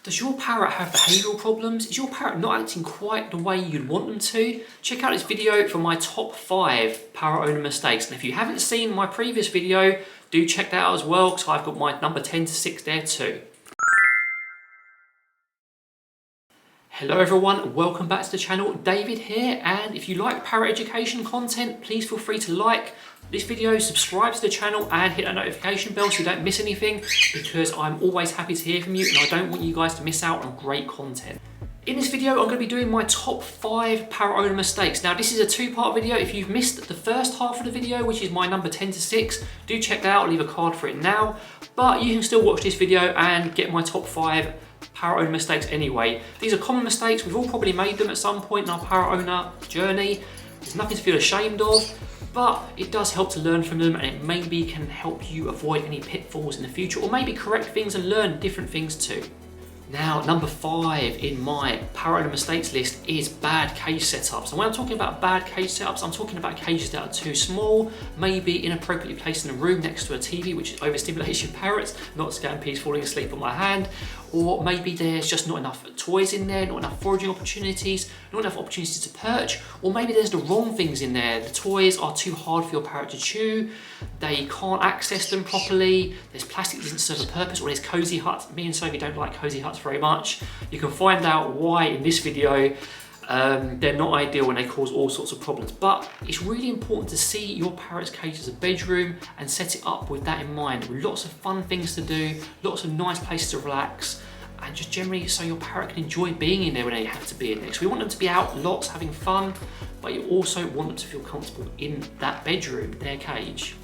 Does your parrot have behavioural problems? Is your parrot not acting quite the way you'd want them to? Check out this video for my top 5 parrot owner mistakes. And if you haven't seen my previous video, do check that out as well, because I've got my number 10 to 6 there too. Hello everyone, welcome back to the channel. David here, and if you like parrot education content, please feel free to like this video, subscribe to the channel and hit that notification bell so you don't miss anything, because I'm always happy to hear from you and I don't want you guys to miss out on great content. In this video, I'm going to be doing my top 5 parrot owner mistakes. Now, this is a 2-part video. If you've missed the first half of the video, which is my number 10 to 6, do check that out. I'll leave a card for it now. But you can still watch this video and get my top 5 parrot owner mistakes anyway. These are common mistakes. We've all probably made them at some point in our parrot owner journey. There's nothing to feel ashamed of, but it does help to learn from them, and it maybe can help you avoid any pitfalls in the future, or maybe correct things and learn different things too. Now, number 5 in my parrot owner mistakes list is bad cage setups. And when I'm talking about bad cage setups, I'm talking about cages that are too small, maybe inappropriately placed in a room next to a TV, which overstimulates your parrots, not scampies falling asleep on my hand, or maybe there's just not enough toys in there, not enough foraging opportunities, not enough opportunities to perch, or maybe there's the wrong things in there. The toys are too hard for your parrot to chew, they can't access them properly, there's plastic that doesn't serve a purpose, or there's cozy huts. Me and Sophie don't like cozy huts very much. You can find out why in this video. They're not ideal and they cause all sorts of problems, but it's really important to see your parrot's cage as a bedroom and set it up with that in mind, with lots of fun things to do, lots of nice places to relax, and just generally so your parrot can enjoy being in there when they have to be in there. So we want them to be out lots having fun, but you also want them to feel comfortable in that bedroom, their cage.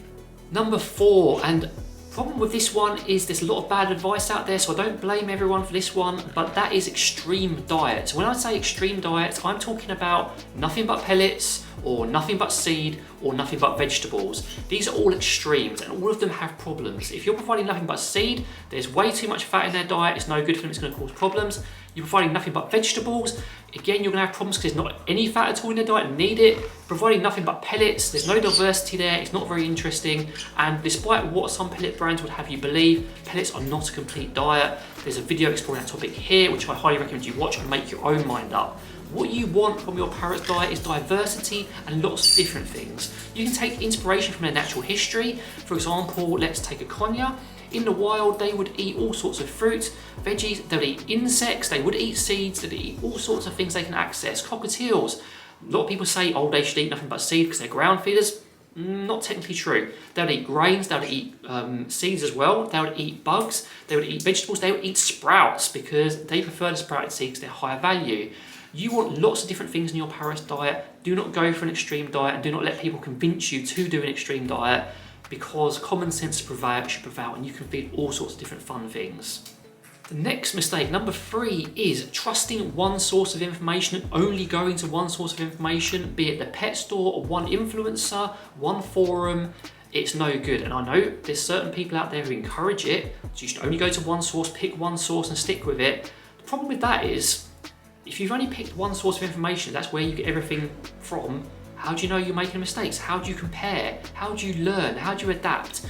Number 4, and problem with this one is there's a lot of bad advice out there, so I don't blame everyone for this one, but that is extreme diets. When I say extreme diets, I'm talking about nothing but pellets, or nothing but seed, or nothing but vegetables. These are all extremes and all of them have problems. If you're providing nothing but seed, there's way too much fat in their diet, it's no good for them, it's going to cause problems. You're providing nothing but vegetables, again, you're going to have problems because there's not any fat at all in their diet and need it. Providing nothing but pellets, there's no diversity there, it's not very interesting, and despite what some pellet brands would have you believe, pellets are not a complete diet. There's a video exploring that topic here, which I highly recommend you watch and make your own mind up. What you want from your parrot's diet is diversity and lots of different things. You can take inspiration from their natural history. For example, let's take a conure. In the wild, they would eat all sorts of fruit, veggies, they would eat insects, they would eat seeds, they would eat all sorts of things they can access. Cockatiels, a lot of people say, oh, they should eat nothing but seed because they're ground feeders. Not technically true. They would eat grains, they would eat seeds as well, they would eat bugs, they would eat vegetables, they would eat sprouts because they prefer the sprouted seeds because they're higher value. You want lots of different things in your parrot's diet. Do not go for an extreme diet and do not let people convince you to do an extreme diet, because common sense should prevail and you can feed all sorts of different fun things. The next mistake, number 3, is trusting one source of information and only going to one source of information, be it the pet store or one influencer, one forum. It's no good, and I know there's certain people out there who encourage it, so you should only go to one source, pick one source and stick with it. The problem with that is, if you've only picked one source of information, that's where you get everything from, how do you know you're making mistakes? How do you compare? How do you learn? How do you adapt?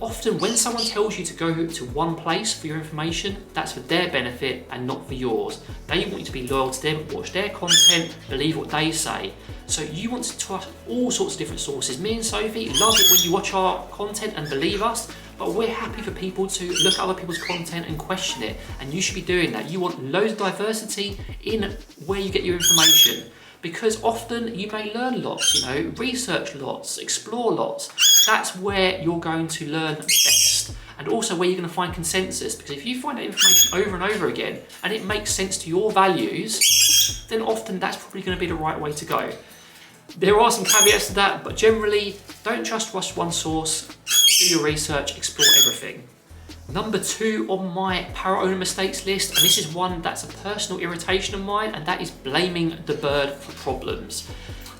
Often when someone tells you to go to one place for your information, that's for their benefit and not for yours. They want you to be loyal to them, watch their content, believe what they say. So you want to trust all sorts of different sources. Me and Sophie love it when you watch our content and believe us, but we're happy for people to look at other people's content and question it. And you should be doing that. You want loads of diversity in where you get your information, because often you may learn lots, research lots, explore lots. That's where you're going to learn best, and also where you're going to find consensus, because if you find that information over and over again and it makes sense to your values, then often that's probably going to be the right way to go. There are some caveats to that, but generally don't just trust one source, do your research, explore everything. Number 2 on my parrot owner mistakes list, and this is one that's a personal irritation of mine, and that is blaming the bird for problems.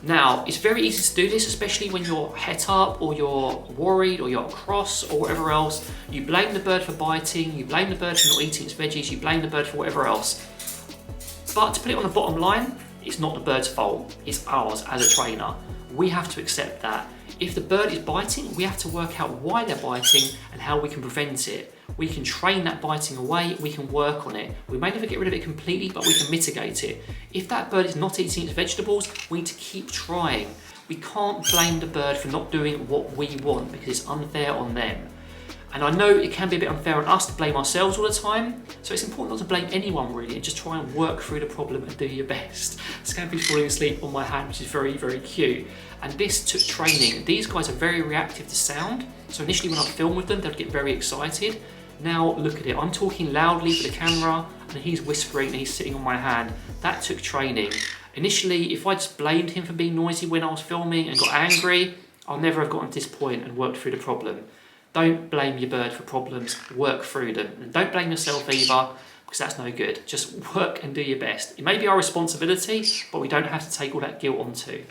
Now, it's very easy to do this, especially when you're het up or you're worried or you're cross or whatever else. You blame the bird for biting, you blame the bird for not eating its veggies, you blame the bird for whatever else. But to put it on the bottom line, it's not the bird's fault, it's ours as a trainer. We have to accept that. If the bird is biting, we have to work out why they're biting and how we can prevent it. We can train that biting away, we can work on it. We may never get rid of it completely, but we can mitigate it. If that bird is not eating its vegetables, we need to keep trying. We can't blame the bird for not doing what we want because it's unfair on them. And I know it can be a bit unfair on us to blame ourselves all the time, so it's important not to blame anyone really and just try and work through the problem and do your best. Scampy's falling asleep on my hand, which is very, very cute. And this took training. These guys are very reactive to sound, so initially when I film with them, they'd get very excited. Now look at it, I'm talking loudly for the camera and he's whispering and he's sitting on my hand. That took training. Initially, if I just blamed him for being noisy when I was filming and got angry, I'll never have gotten to this point and worked through the problem. Don't blame your bird for problems, work through them. And don't blame yourself either, because that's no good. Just work and do your best. It may be our responsibility, but we don't have to take all that guilt on too.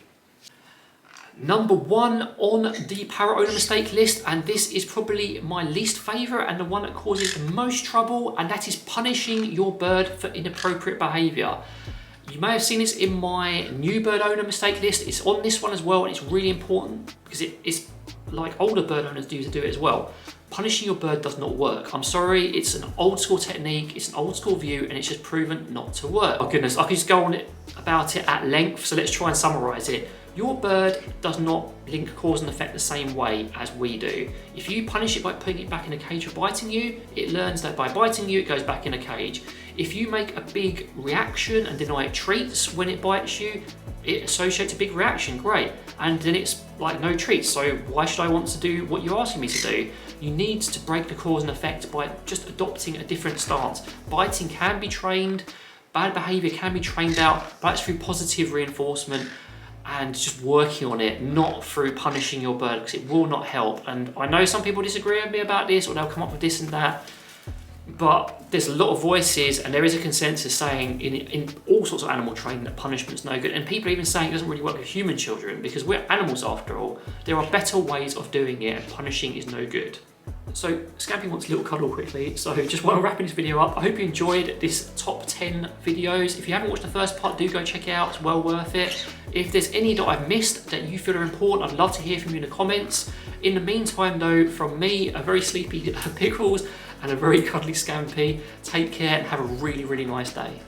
Number 1 on the parrot owner mistake list, and this is probably my least favourite and the one that causes the most trouble, and that is punishing your bird for inappropriate behaviour. You may have seen this in my new bird owner mistake list. It's on this one as well, and it's really important because it's like older bird owners do to do it as well. Punishing your bird does not work. I'm sorry, it's an old school technique, it's an old school view, and it's just proven not to work. Oh goodness, I could just go on about it at length, so let's try and summarise it. Your bird does not link cause and effect the same way as we do. If you punish it by putting it back in a cage for biting you, it learns that by biting you, it goes back in a cage. If you make a big reaction and deny it treats when it bites you, it associates a big reaction, great. And then it's like no treats, so why should I want to do what you're asking me to do? You need to break the cause and effect by just adopting a different stance. Biting can be trained, bad behaviour can be trained out, but that's through positive reinforcement and just working on it, not through punishing your bird, because it will not help. And I know some people disagree with me about this, or they'll come up with this and that, but there's a lot of voices and there is a consensus saying in all sorts of animal training that punishment's no good, and people are even saying it doesn't really work with human children because we're animals after all. There are better ways of doing it, and punishing is no good. So Scampy wants a little cuddle quickly, so just while I'm wrapping this video up, I hope you enjoyed this top 10 videos. If you haven't watched the first part, do go check it out, it's well worth it. If there's any that I've missed that you feel are important, I'd love to hear from you in the comments. In the meantime though, from me, a very sleepy Pickles and a very cuddly Scampy, take care and have a really, really nice day.